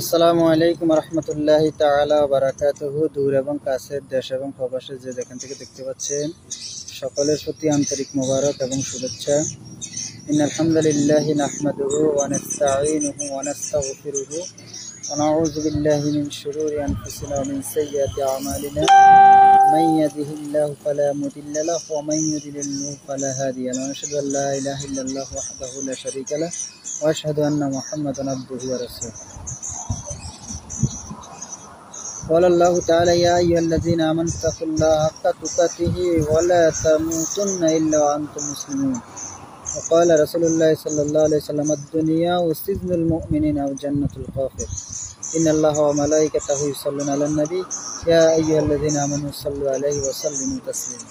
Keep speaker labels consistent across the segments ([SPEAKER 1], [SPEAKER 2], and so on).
[SPEAKER 1] আসসালামু আলাইকুম রহমতুল্লাহি তাআলা ওয়া বারাকাতুহু। দূর এবং কাছের, দেশ এবং প্রবাসে যে যেখান থেকে দেখতে পাচ্ছেন, সকলের প্রতি আন্তরিক মোবারক এবং শুভেচ্ছা। ইন্নাল হামদুলিল্লাহি নাহমাদুহু ওয়া নাস্তাঈনুহু ওয়া নাস্তাগফিরুহু ওয়া নাউযু বিল্লাহি মিন শুরুরি আনফুসিনা ওয়া মিন সাইয়্যাতি আমালিনা। মান ইয়াহদিহিল্লাহু ফালা মুদিল্লা লাহু ওয়া মান ইউদ্লিলহু ফালা হাদিয়া লাহু। আশহাদু আল লা ইলাহা ইল্লাল্লাহু ওয়াহদাহু লা শারীকা লাহু ওয়া আশহাদু আন্না মুহাম্মাদান আবদুহু ওয়া রাসূলুহু। قال الله تعالى: يا أيها الذين آمنوا اتقوا الله حق تقاته ولا تموتن إلا وأنتم مسلمون. وقال رسول الله صلى الله عليه وسلم: الدنيا سجن المؤمنين أو جنة الكافر. إن الله وملائكته يصلون على النبي يا أيها الذين آمنوا صلوا عليه وسلموا تسليما.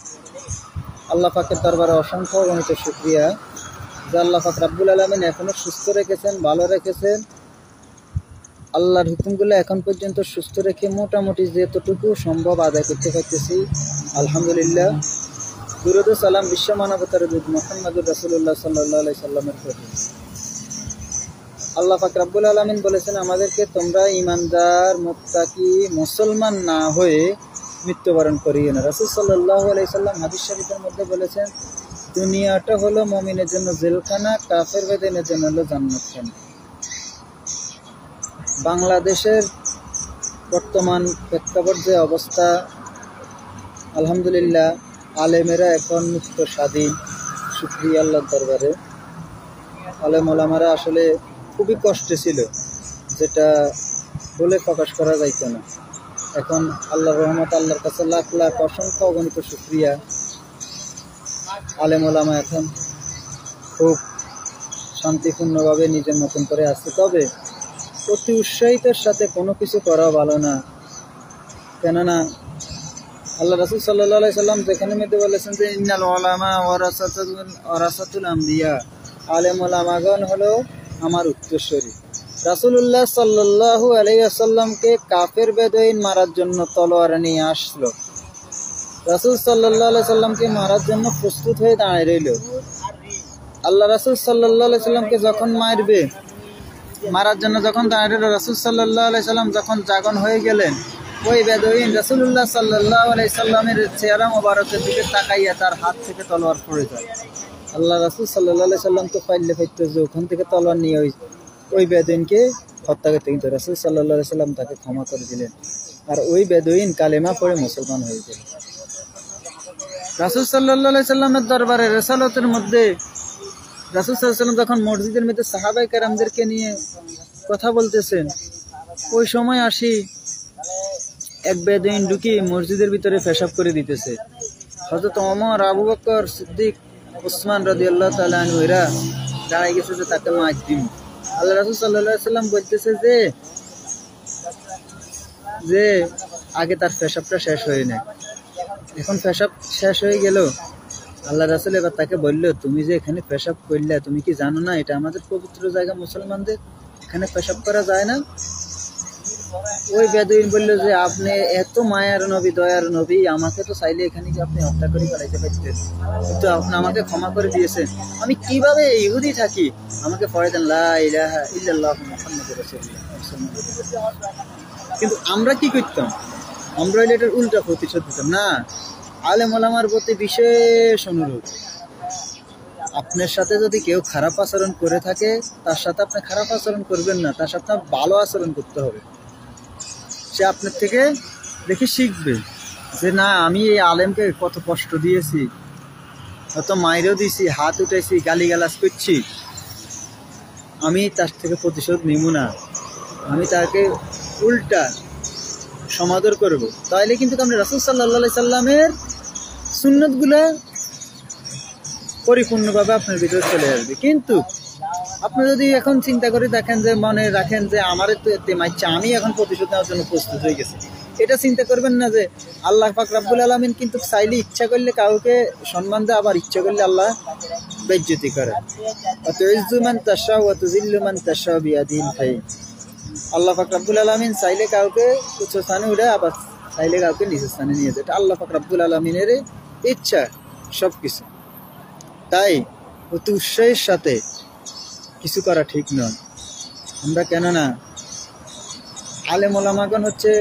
[SPEAKER 1] আল্লাহ পাকের দরবারে অসংখ্য অগণিত শুকরিয়া যে আল্লাহ পাক রব্বুল আলামিন এখনো সুস্থ রেখেছেন, ভালো রেখেছেন। আল্লাহর হুকুমগুলো এখন পর্যন্ত সুস্থ রেখে মোটামুটি যতটুকু সম্ভব আদায় করতে পারতেছি, আলহামদুলিল্লাহ। দুরূদ ও সালাম বিশ্ব মানবতার দূত মুহাম্মদুর রাসূলুল্লাহ সাল্লাল্লাহু আলাইহি সাল্লামের প্রতি। আল্লাহ পাক রব্বুল আলামিন বলেছেন, আমাদেরকে তোমরা ঈমানদার মুত্তাকি মুসলমান না হয়ে মৃত্যুবরণ করিও না। রাসূল সাল্লাল্লাহু আলাইহি সাল্লাম হাদিস শরীফের মধ্যে বলেছেন, দুনিয়াটা হলো মুমিনের জন্য জেলখানা, কাফের বেঈমানের জন্য হলো জান্নাতখানা। বাংলাদেশের বর্তমান প্রেক্ষাপট যে অবস্থা, আলহামদুলিল্লাহ, আলেমেরা এখন মুক্ত স্বাধীন, শুকরিয়া আল্লাহর দরবারে। আলেম ওলামারা আসলে খুবই কষ্টে ছিল, যেটা বলে প্রকাশ করা যাইত না। এখন আল্লাহর রহমত, আল্লাহর কাছে লাখ লাখ অসংখ্য অগণিত শুকরিয়া। আলেম ওলামা এখন খুব শান্তিপূর্ণভাবে নিজের মতন করে আসছে। তবে অতি উৎসাহিতের সাথে কোনো কিছু করা ভালো না, কেননা আল্লাহ রাসূল সাল্লাল্লাহু আলাইহি সাল্লাম যেখানে মধ্যে বলেছেন যে ইন্নাল উলামা ওয়ারাসাতুল আমবিয়া, আলেম ওলামাগণ হলো আমার উত্তরসূরি। রাসূলুল্লাহ সাল্লাল্লাহু আলাইহি ওয়াসাল্লামকে কাফের বেদুইন মারার জন্য তলোয়ার নিয়ে আসলো। রাসূল সাল্লাল্লাহু আলাইহি সাল্লামকে মারার জন্য প্রস্তুত হয়ে দাঁড়িয়ে রইল। আল্লাহ রাসূল সাল্লাল্লাহু আলাইহি সাল্লামকে যখন মারার জন্য যখন দাঁড়িয়ে রইল, রাসূল সাল্লাল্লাহু আলাইহি সাল্লাম যখন জাগন হয়ে গেলেন, ওই বেদুইন রাসূলুল্লাহ সাল্লাল্লাহু আলাইহি সাল্লামের চেহারা মোবারকের দিকে তাকাইয়া তার হাত থেকে তলোয়ার পড়ে যায়। আল্লাহ রাসূল সাল্লাল্লাহু আলাইহি সাল্লাম তো পাইলে পাইতো যে ওখান থেকে তলোয়ার নিয়ে ওই বেদুইনকে হত্যা করতে, কিন্তু রাসূল সাল্লাল্লাহু আলাইহি সাল্লাম তাকে ক্ষমা করে দিলেন, আর ওই বেদুইন কালেমা পড়ে মুসলমান হয়ে গেল। রাসূল সাল্লাল্লাহু আলাইহি সাল্লামের দরবারে রিসালাতের মধ্যে রাসূল সাল্লাল্লাহু আলাইহি সাল্লাম যখন মসজিদের মধ্যে সাহাবায়ে কেরামদেরকে নিয়ে কথা বলতেছেন, ওই সময় আসি এক বেদুইন ঢুকি মসজিদের ভিতরে পেশাব করে দিতেছে। হযরত ওমর, আবু বকর সিদ্দিক, উসমান রাদিয়াল্লাহু তাআলা আনহু এরা দাঁড়াই গেছে যে তাকে মার দিন। আল্লাহ রাসূল সাল্লাল্লাহু আলাইহি সাল্লাম বলতেছে যে আগে তার পেশাবটা শেষ হয়ে না। এখন পেশাব শেষ হয়ে গেল, আল্লাহ রাসূল এবার তাকে বলল, তুমি যে এখানে পেশাব করলে, তুমি কি জানো না এটা আমাদের পবিত্র জায়গা, মুসলমানদের এখানে পেশাব করা যায় না? ওই বেদুইন বলল যে আপনি এত মায়ার নবী, দয়ার নবী, আমাকে তো চাইলে এখানে কি আপনি হত্যা করে ফেলাইতে পারতেন, কিন্তু আপনি আমাকে ক্ষমা করে দিয়েছেন। আমি কিভাবে ইহুদি থাকি, আমাকে পড়ে দেন লা ইলাহা ইল্লাল্লাহু মুহাম্মাদুর রাসূলুল্লাহ। কিন্তু আমরা কি করতাম? আমরা এটার উল্টা প্রতিশোধ দিতাম না। আলেম ওলামার প্রতি বিশেষ অনুরোধ, আপনার সাথে যদি কেউ খারাপ আচরণ করে থাকে, তার সাথে আপনি খারাপ আচরণ করবেন না, তার সাথে ভালো আচরণ করতে হবে। সে আপনার থেকে দেখে শিখবে যে না, আমি এই আলেমকে কত কষ্ট দিয়েছি, কত মাইরও দিয়েছি, হাত উঠেছি, গালিগালাজ করছি, আমি তার থেকে প্রতিশোধ নিব না, আমি তাকে উল্টা সমাদর করব। তাইলে কিন্তু আমরা রাসূল সাল্লাল্লাহু আলাইহি সাল্লামের সুন্নতগুলো পরিপূর্ণভাবে আপনার ভিতরে চলে আসবে। কিন্তু আপনি যদি এখন চিন্তা করে দেখেন যে, মনে রাখেন যে আমার তো এতে মাইচ্ছা, আমি এখন প্রতিশোধ নেওয়ার জন্য প্রস্তুত হয়ে গেছি, এটা চিন্তা করবেন না যে আল্লাহ পাক রব্বুল আলামিন কিন্তু চাইলে, ইচ্ছা করলে কাউকে সম্মান দেয়, আবার ইচ্ছা করলে আল্লাহ বেইজ্জতি করে। তুইজ্জু মান তাশা ওয়া তুযিল্লু মান তাশা বিয়াদিল খায়র। আল্লাহ পাক রব্বুল আলামিন চাইলে কাউকে উচ্চ স্থানে উঠে, আবার চাইলে কাউকে নিচ স্থানে নিয়ে যায়। এটা আল্লাহ পাক রব্বুল আলামিনের ইচ্ছা সবকিছু। তাই অতি উৎসাহের সাথে কিছু করা ঠিক নয়। আমরা কেননা আলেম ওলামাগণ হচ্ছে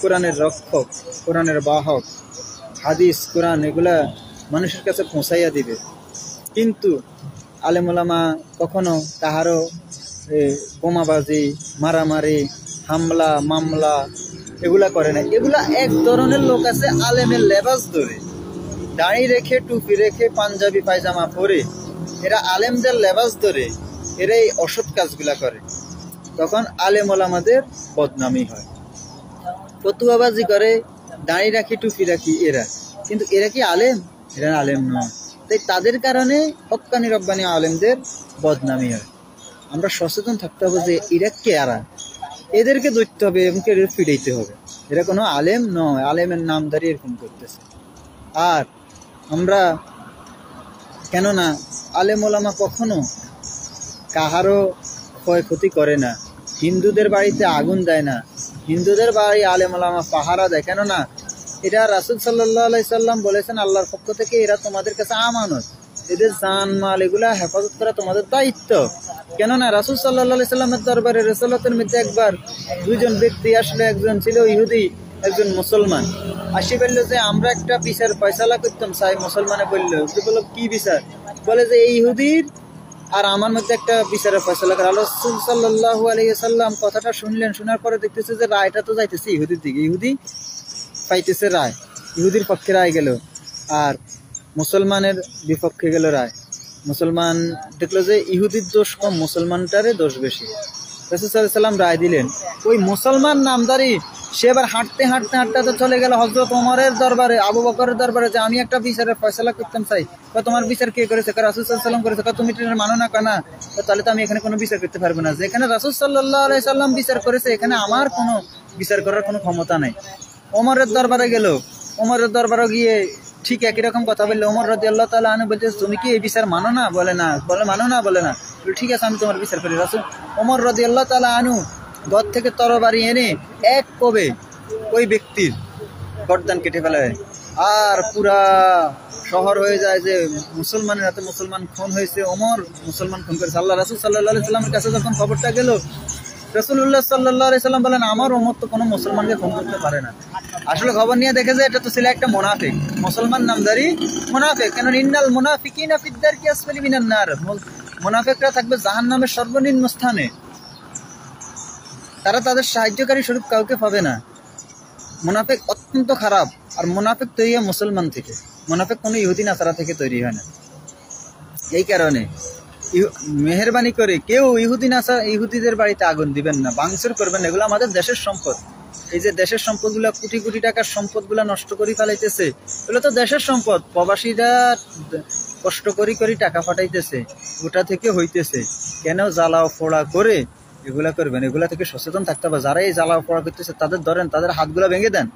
[SPEAKER 1] কোরআনের রক্ষক, কোরআনের বাহক, হাদিস কোরআন এগুলা মানুষের কাছে পৌঁছাইয়া দিবে। কিন্তু আলেম ওলামা কখনো কাহারও বোমাবাজি, মারামারি, হামলা মামলা এগুলা করে না। এগুলা এক ধরনের লোক আছে আলেমের লেবাস ধরে, দাড়ি রেখে টুপি রেখে পাঞ্জাবি পায়জামা পরে এরা আলেমদের লেবাস ধরে এরা এই অসৎ কাজগুলা করে। তখন আলেম ওলামাদের বদনামি হয়। ফতুয়াবাজি করে, দাড়ি রাখি টুপি রাখি এরা, কিন্তু এরা কি আলেম? এরা আলেম নয়। তাই তাদের কারণে হক্কানি রব্বানি আলেমদের বদনামি হয়। আমরা সচেতন থাকতে হবে যে এরা কারা, এদেরকে ধরতে হবে এবং এদের ফিরাইতে হবে। এরা কোনো আলেম নয়, আলেমের নামধারী এরকম করতেছে। আর আমরা কেননা আলেম ওলামা কখনো কাহারও ক্ষয়ক্ষতি করে না, হিন্দুদের বাড়িতে আগুন দেয় না, হিন্দুদের বাড়ি আলেম ওলামা পাহারা দেয়। কেননা এটা রাসূল সাল্লাল্লাহু আলাইহি সাল্লাম বলেছেন আল্লাহর পক্ষ থেকে, এরা তোমাদের কাছে আমানত, এদের জান মাল এগুলা হেফাজত করা তোমাদের দায়িত্ব। কেননা রাসূল সাল্লাল্লাহু আলাইহি সাল্লামের দরবারে রিসালাতের মধ্যে একবার দুইজন ব্যক্তি আসলে, একজন ছিল ইহুদি, একজন মুসলমান। আসি বলল যে আমরা একটা বিচার ফয়সালা করতাম চাই। মুসলমানে বলল, কি বিচার? বলে যে এই ইহুদির আর আমার মধ্যে একটা বিচারের ফয়সালা করে। রাসূল সাল্লাল্লাহু আলাইহি সাল্লাম কথাটা শুনলেন, শোনার পরে দেখতেছে যে রায়টা তো যাইতেছে ইহুদির দিকে, ইহুদি পাইতেছে রায়, ইহুদির পক্ষে রায় গেল, আর মুসলমানের বিপক্ষে গেল রায়। মুসলমান দেখলো যে ইহুদির দোষ কম, মুসলমানটারে দোষ বেশি। রাসূল সাল্লাল্লাহু আলাইহি সাল্লাম রায় দিলেন। ওই মুসলমান নামদারি সে এবার হাঁটতে হাঁটতে হাঁটতে তো চলে গেল হযরত ওমরের দরবারে, আবু বকরের দরবারে, যে আমি একটা বিচারের ফয়সালা করতাম চাই। তোমার বিচার কে করেছে? রাসূল সাল্লাল্লাহু আলাইহি সাল্লাম করেছে। তুমি এটা মানো না কেন? তাহলে তো আমি এখানে কোনো বিচার করতে পারবো না। যেখানে রাসূল সাল্লাল্লাহু আলাইহি সাল্লাম বিচার করেছে এখানে আমার কোনো বিচার করার কোনো ক্ষমতা নাই। ওমরের দরবারে গেল, ওমরের দরবারে গিয়ে ঠিক একই রকম কথা বললো। ওমর রাদিয়াল্লাহু তাআলা আনহু বলছে, তুমি কি এই বিচার মানো না? বলে না। বলে মানো না? বলে না। ঠিক আছে, আমি তোমার বিচার করি। রাসূল ওমর রাদিয়াল্লাহু তাআলা আনহু ঘর থেকে তরবারি এনে এক কোবে ওই ব্যক্তির গর্দান কেটে ফেলে, আর পুরা শহর হয়ে যায় যে মুসলমানের হাতে মুসলমান খুন হয়েছে, ওমর মুসলমান খুন করেছে। আল্লাহ রাসূল সাল্লাল্লাহু আলাইহি সাল্লামের কাছে যখন খবরটা গেল, রাসূলুল্লাহ সাল্লাল্লাহু আলাইহি সাল্লাম বলেন, আমার ওমর তো কোনো মুসলমানকে খুন করতে পারে না। আসলে খবর নিয়ে দেখে যে এটা তো ছিল একটা মুনাফিক, মুসলমান নামধারী মুনাফিক। কেন ইন্নাল মুনাফিকিনা ফিদ দারকি আসফালি মিনান নার, মুনাফিকরা থাকবে জাহান্নামের সর্বনিম্ন স্থানে। তারা তাদের সাহায্যকারী স্বরূপ কাউকে পাবে না। মুনাফিক অত্যন্ত খারাপ। আর মুনাফিক তৈরি হয় মুসলমান থেকে, মুনাফিক কোনো ইহুদি নাসারা থেকে তৈরি হয় না। এই কারণে মেহেরবানি করে কেউ ইহুদিদের বাড়িতে আগুন দিবেন না, ভাঙচুর করবেন না। এগুলো আমাদের দেশের সম্পদ। এই যে দেশের সম্পদগুলো, কোটি কোটি টাকার সম্পদগুলো নষ্ট করে ফেলাইতেছে, এগুলো তো দেশের সম্পদ। প্রবাসীরা কষ্ট করি টাকা ফাটাইতেছে, ওটা থেকে হইতেছে। কেন জ্বালাও পোড়া করে এগুলা করবেন? এগুলা থেকে সচেতন থাকতে হবে। যারা এই জ্বালাও পোড়া করতেছে তাদের ধরেন, তাদের হাতগুলা ভেঙে দেন,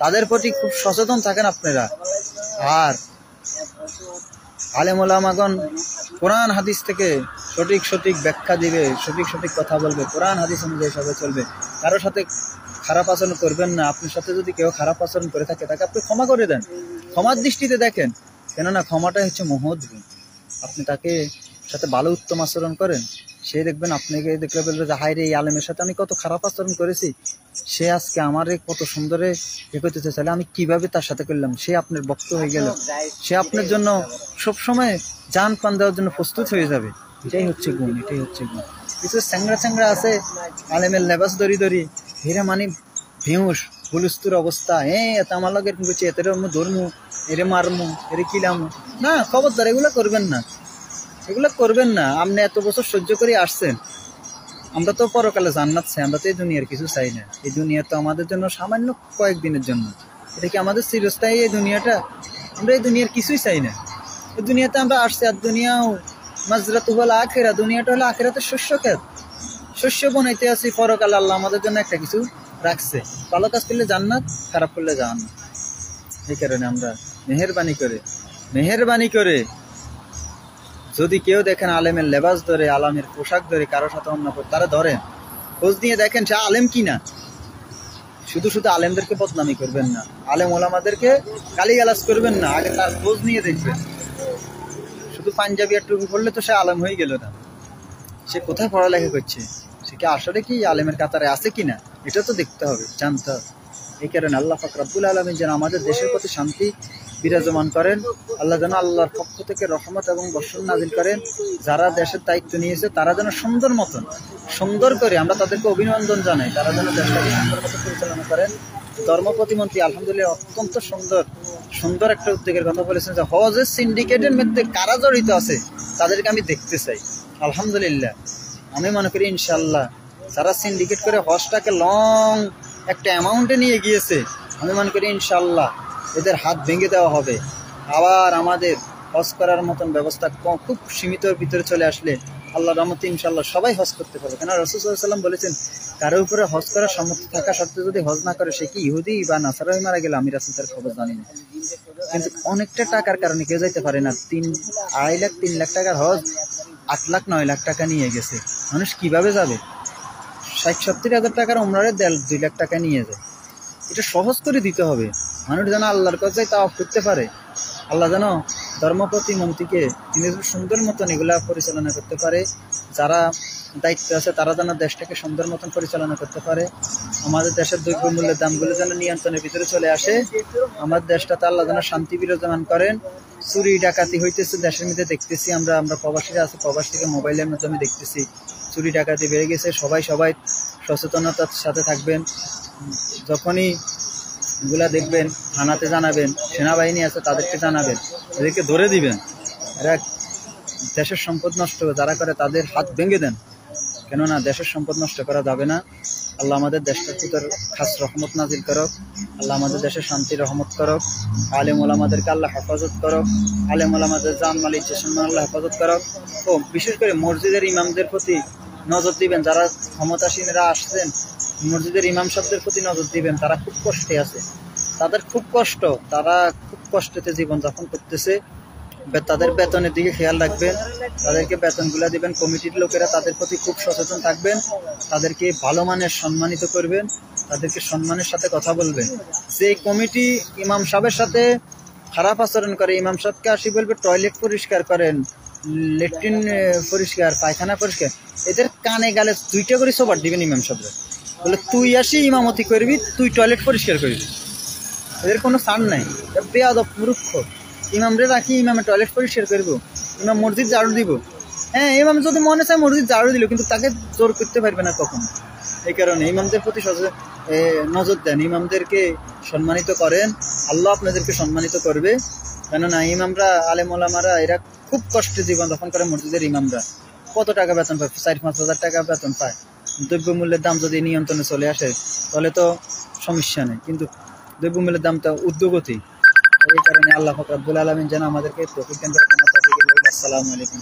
[SPEAKER 1] তাদের প্রতি খুব সচেতন থাকেন আপনারা। আর আলেম ওলামাগণ কোরআন হাদিস থেকে সঠিক ব্যাখ্যা দিবে, সঠিক কথা বলবে, কোরআন হাদিস অনুযায়ী সবাই চলবে। কারোর সাথে খারাপ আচরণ করবেন না। আপনার সাথে যদি কেউ খারাপ আচরণ করে থাকে তাকে আপনি ক্ষমা করে দেন, ক্ষমার দৃষ্টিতে দেখেন। কেননা ক্ষমাটাই হচ্ছে মহৎ গুণ। আপনি তাকে সাথে ভালো উত্তম আচরণ করেন, সে দেখবেন আপনাকে দেখলে বলবে যে হায় রে, এই আলেমের সাথে আমি কত খারাপ আচরণ করেছি, সে আজকে আমারে কত সুন্দরে করতেছে, তাহলে আমি কিভাবে তার সাথে করলাম। সে আপনার ভক্ত হয়ে গেল, সে আপনার জন্য সবসময় জান প্রাণ দেওয়ার জন্য প্রস্তুত হয়ে যাবে। এটাই হচ্ছে গুণ, এটাই হচ্ছে গুণ। কিছু চ্যাংরা আছে আলেমের লেবাস দরি হেরা মানে ভেউস হুলুস্তুর অবস্থা, এত আমার লাগে এরকম করছে, এতে ধরমু, এরে মারমু, এরে কিলামু না। খবরদার, এগুলো করবেন না, এগুলো করবেন না। আপনি এত বছর সহ্য করে আসছেন। আমরা তো পরকালে জান্নাত চাই, আমরা তো এই দুনিয়ার কিছু চাই না। এই দুনিয়া তো আমাদের জন্য সামান্য কয়েকদিনের জন্য। এটা কি আমাদের চিরস্থায়ী এই দুনিয়াটা? আমরা এই দুনিয়ার কিছুই চাই না। এই দুনিয়াতে আমরা আসছি, আর দুনিয়াও মাজরাতু হল আখিরা, দুনিয়াটা হলো আখিরাতের শস্য ক্ষেত, শস্য বনাইতে আছি। পরকালে আল্লাহ আমাদের জন্য একটা কিছু রাখছে, ভালো কাজ করলে জান্নাত, খারাপ করলে জাহান্নাম। এই কারণে আমরা মেহেরবানি করে যদি কেউ দেখেন আলেমের লেবাস ধরে, আলেমের পোশাক ধরে কারোর সাথে অন্য করে, তারা ধরেন, খোঁজ নিয়ে দেখেন সে আলেম কিনা। শুধু আলেমদেরকে বদনামি করবেন না, আলেম ওলামাদেরকে গালিগালাজ করবেন না, আগে তার খোঁজ নিয়ে দেখবেন। শুধু পাঞ্জাবি আর টুপি পড়লে তো সে আলেম হয়ে গেল না। সে কোথায় পড়ালেখা করছে, সে কি আসলে কি আলেমের কাতারে আছে কিনা, এটা তো দেখতে হবে, জানতে হবে। এই কারণে আল্লাহ পাক রব্বুল আলামিন যেন আমাদের দেশের প্রতি শান্তি বিরাজমান করেন, আল্লাহ যেন আল্লাহর পক্ষ থেকে রহমত এবং বর্ষণ নাজিল করেন। যারা দেশের দায়িত্ব নিয়েছে তারা যেন সুন্দর মতন সুন্দর করে, আমরা তাদেরকে অভিনন্দন জানাই, তারা যেন দেশটাকে সুন্দর মতো পরিচালনা করেন। ধর্ম প্রতিমন্ত্রী আলহামদুলিল্লাহ অত্যন্ত সুন্দর একটা উদ্যোগের কথা বলেছেন যে হজের সিন্ডিকেটের মধ্যে কারা জড়িত আছে তাদেরকে আমি দেখতে চাই। আলহামদুলিল্লাহ আমি মনে করি ইনশাল্লাহ যারা সিন্ডিকেট করে হজটাকে লং একটা অ্যামাউন্টে নিয়ে গিয়েছে, আমি মনে করি ইনশাল্লাহ এদের হাত ভেঙে দেওয়া হবে। আবার আমাদের হজ করার মতন ব্যবস্থা খুব সীমিত ভিতরে চলে আসলে আল্লাহ রহমতে ইনশাল্লাহ সবাই হজ করতে পারবে। কেন রাসূল সাল্লাল্লাহু আলাইহি ওয়াসাল্লাম বলেছেন, কারো উপরে হজ করার সামর্থ্য থাকা সত্ত্বেও যদি হজ না করে সে কি ইহুদি বা নাসারা হয়ে মারা গেলে আমি রাসূল তার খবর জানি না। কিন্তু অনেকটা টাকার কারণে কেউ যাইতে পারে না। 2.5 লাখ 3 লাখ টাকার হজ 8 লাখ 9 লাখ টাকা নিয়ে গেছে। মানুষ কিভাবে যাবে? 60-70 হাজার টাকার উমরারে 2 লাখ টাকা নিয়ে যায়। এটা সহজ করে দিতে হবে, মানুষ যেন আল্লাহর কাছে তাওয়াফ করতে পারে। আল্লাহ যেন ধর্ম প্রতিমন্ত্রীকে তিনি সুন্দর মতন এগুলা পরিচালনা করতে পারে। যারা দায়িত্ব আছে তারা যেন দেশটাকে সুন্দর মতন পরিচালনা করতে পারে। আমাদের দেশের দ্রব্যমূল্যের দামগুলো যেন নিয়ন্ত্রণের ভিতরে চলে আসে। আমার দেশটাতে আল্লাহ যেন শান্তি বিরাজমান করেন। চুরি ডাকাতি হইতেছে দেশের মধ্যে দেখতেছি, আমরা প্রবাসীরা আছি, প্রবাস থেকে মোবাইলের মাধ্যমে দেখতেছি চুরি ডাকাতি বেড়ে গেছে। সবাই সচেতনতার সাথে থাকবেন। যখনই এগুলা দেখবেন থানাতে জানাবেন, সেনাবাহিনী আছে তাদেরকে জানাবেন, এদেরকে ধরে দিবেন। এরা দেশের সম্পদ নষ্ট যারা করে তাদের হাত ভেঙে দেন, কেননা দেশের সম্পদ নষ্ট করা যাবে না। আল্লাহ আমাদের দেশটার ভিতর খাস রহমত নাজিল করক, আল্লাহ আমাদের দেশে শান্তি রহমত করক, আলেম ওলামাদেরকে আল্লাহ হেফাজত করক, আলেম ওলামাদের জান মাল ইজ্জত সম্মান আল্লাহ হেফাজত করক। ও বিশেষ করে মসজিদের ইমামদের প্রতি নজর দিবেন, যারা ক্ষমতাসীনরা আসছেন মসজিদের ইমাম সাহেবদের প্রতি নজর দিবেন। তারা খুব কষ্টে আছে, তাদের খুব কষ্ট, তারা খুব কষ্টেতে জীবনযাপন করতেছে। তাদের বেতনের দিকে খেয়াল রাখবেন, তাদেরকে বেতনগুলো দিবেন। কমিটির লোকেরা তাদের প্রতি খুব সচেতন থাকবেন, তাদেরকে ভালো মানের সম্মানিত করবেন, তাদেরকে সম্মানের সাথে কথা বলবেন। যে কমিটি ইমাম সাহেবের সাথে খারাপ আচরণ করে, ইমাম সাহেবকে আসি বলবে টয়লেট পরিষ্কার করেন, ল্যাট্রিন পরিষ্কার, পায়খানা পরিষ্কার, এদের কানে গালে 2টা করে সবার দিবেন ইমাম সাহেবরা। বলে তুই আসি ইমামতি করবি, তুই টয়লেট পরিষ্কার করবি, এদের কোনো ছাড় নাই। বেয়াদব মূর্খ। ইমামরে রাখি ইমামে টয়লেট পরিষ্কার করবো, ইমাম মসজিদ ঝাড়ু দিব। হ্যাঁ, ইমাম যদি মনে চায় মসজিদ ঝাড়ু দিল, কিন্তু তাকে জোর করতে পারবে না কখনো। এই কারণে ইমামদের প্রতি নজর দেন, ইমামদেরকে সম্মানিত করেন, আল্লাহ আপনাদেরকে সম্মানিত করবে। কেননা ইমামরা আলেম ওলামারা এরা খুব কষ্টে জীবনযাপন করে। মসজিদের ইমামরা কত টাকা বেতন পায়? 4-5 হাজার টাকা বেতন পায়। দ্রব্যমূল্যের দাম যদি নিয়ন্ত্রণে চলে আসে তাহলে তো সমস্যা নেই, কিন্তু দ্রব্যমূল্যের দামটা ঊর্ধ্বগতি। এই কারণে আল্লাহ পাক রব্বুল আলামিন যেন আমাদেরকে তৌফিক দান করেন। আসসালামু আলাইকুম।